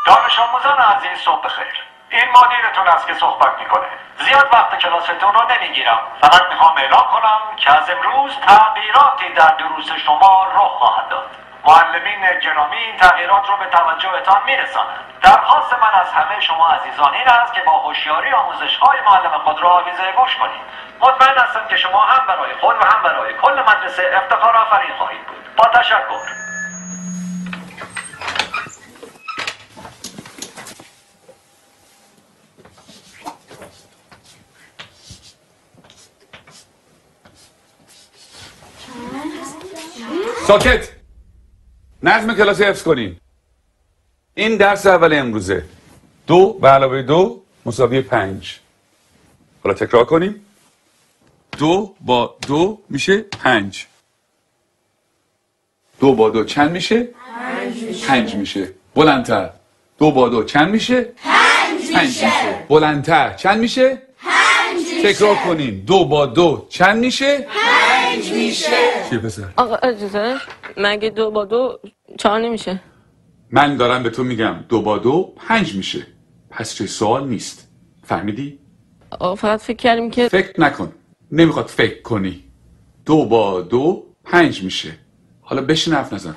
دانش آموزان عزیز صبح بخیر. این مدیرتون است که صحبت میکنه. زیاد وقت کلاستون رو نمیگیرم. فقط میخوام اعلام کنم که از امروز تغییراتی در دروس شما رخ خواهد داد. معلمین گرامی این تغییرات رو به توجهتان میرسانند. درخواست من از همه شما عزیزان این است که با هوشیاری آموزش‌های معلم خود را آویزه گوش کنید. مطمئن هستم که شما هم برای خود و هم برای کل مدرسه افتخار آفرین خواهید بود. با تشکر. ساکت. نظم کلاسی حفظ کنین. این درس اول امروزه. 2 به علاوه 2 مساوی 5. حالا تکرار کنیم. 2 با 2 میشه 5. 2 با 2 چند میشه؟ 5 میشه. بلندتر. 2 با 2 چند میشه؟ 5 میشه. بلندتر چند میشه؟ 5 میشه. تکرار کنین. 2 با 2 چند میشه؟ 5 میشه. چیه پسر؟ آقا اجازه مگه 2 با 2 4 نمیشه؟ من دارم به تو میگم 2 با 2 5 میشه. پس چه سوال نیست. فهمیدی؟ آقا فقط فکر کردیم که فکر نکن. نمیخواد فکر کنی. 2 با 2 5 میشه. حالا بشین حرف نزن.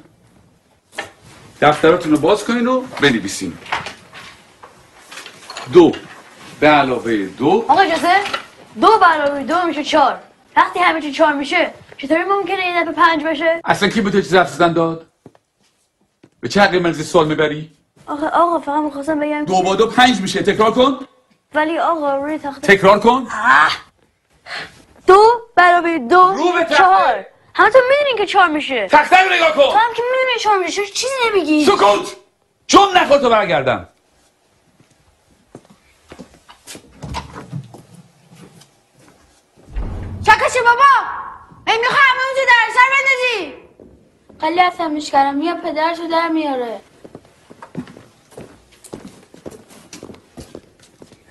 دفتراتون رو باز کنین و بنویسین. 2 به علاوه 2. آقا اجازه 2 به علاوه 2 میشه 4. وقتی همه چی 4 میشه چطوری ممکنه این دفعه 5 بشه؟ اصلا کی به تو چیز حرف زدن داد؟ به چه حقی من سوال میبری؟ آقا فقط میخواستم بگم 2 با 2 5 میشه. تکرار کن. ولی آقا روی تخته تکرار کن. 2 به علاوه 2 رو به تخته. 4. همتون میدونین که 4 میشه. تخته رو نگاه کن. تو هم که میدونین 4 میشه چیزی نمیگی. سکوت. چون نخواد تو برگردم. چکشه بابا. ای میخوای همون تو در سر بندازی. خیلی افهمش کردم یا پدرشو در میاره.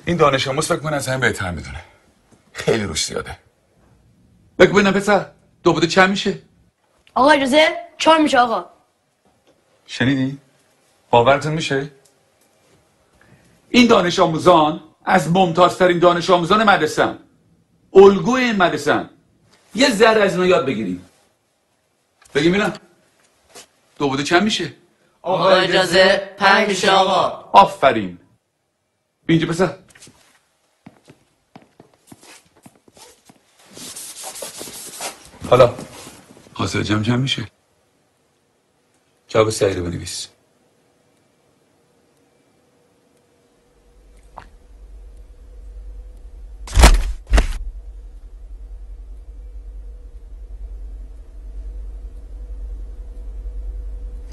این دانش آموز فکر کنه از همه بهتر میدونه. خیلی روش زیاده. بگو ببینم پسر 2 با 2 چند میشه؟ آقا اجازه 4 میشه آقا. شنیدی؟ باورتون میشه؟ این دانش آموزان از ممتازترین دانش آموزان مدرسه‌ان. الگوی این مدرسه‌ان. یه ذره از اینا یاد بگیریم. بگیم ببینم 2 با 2 چند میشه؟ آقا اجازه 5 میشه آقا. آفرین. اینجا پسر. حالا حاصل جمع چند میشه؟ جواب سعی رو بنویس.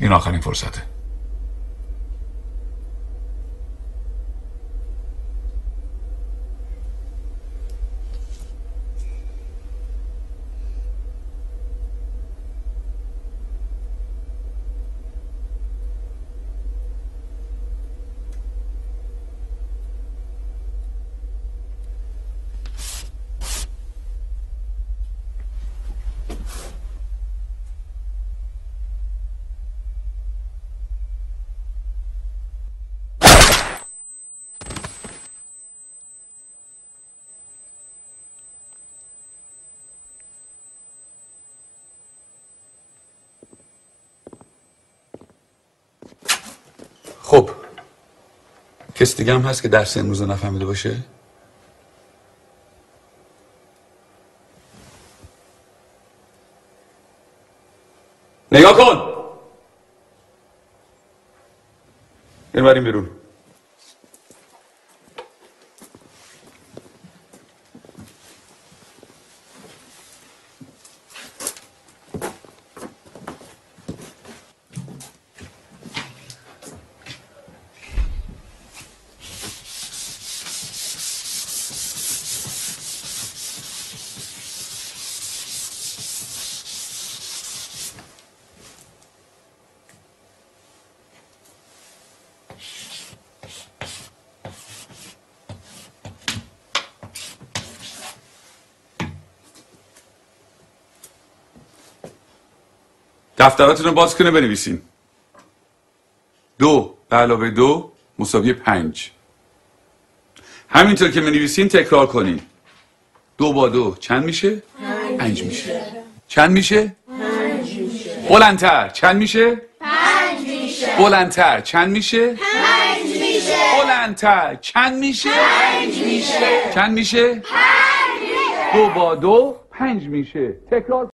این آخرین فرصته. خب کس دیگه هم هست که درس امروز رو نفهمیده باشه؟ نگاه کن. بریم بیرون. دفتراتون رو باز کنه بنویسین. 2 به علاوه 2 مساوی 5. همینطور که بنویسین تکرار کنین. 2 با 2 چند میشه؟ 5 میشه. چند میشه؟ 5 میشه. بلندتر چند میشه؟ 5 میشه. بلندتر چند میشه؟ 5 میشه. بلندتر چند میشه؟ 5 میشه. چند میشه؟ 5 میشه. 2 با 2 5 میشه. تکرار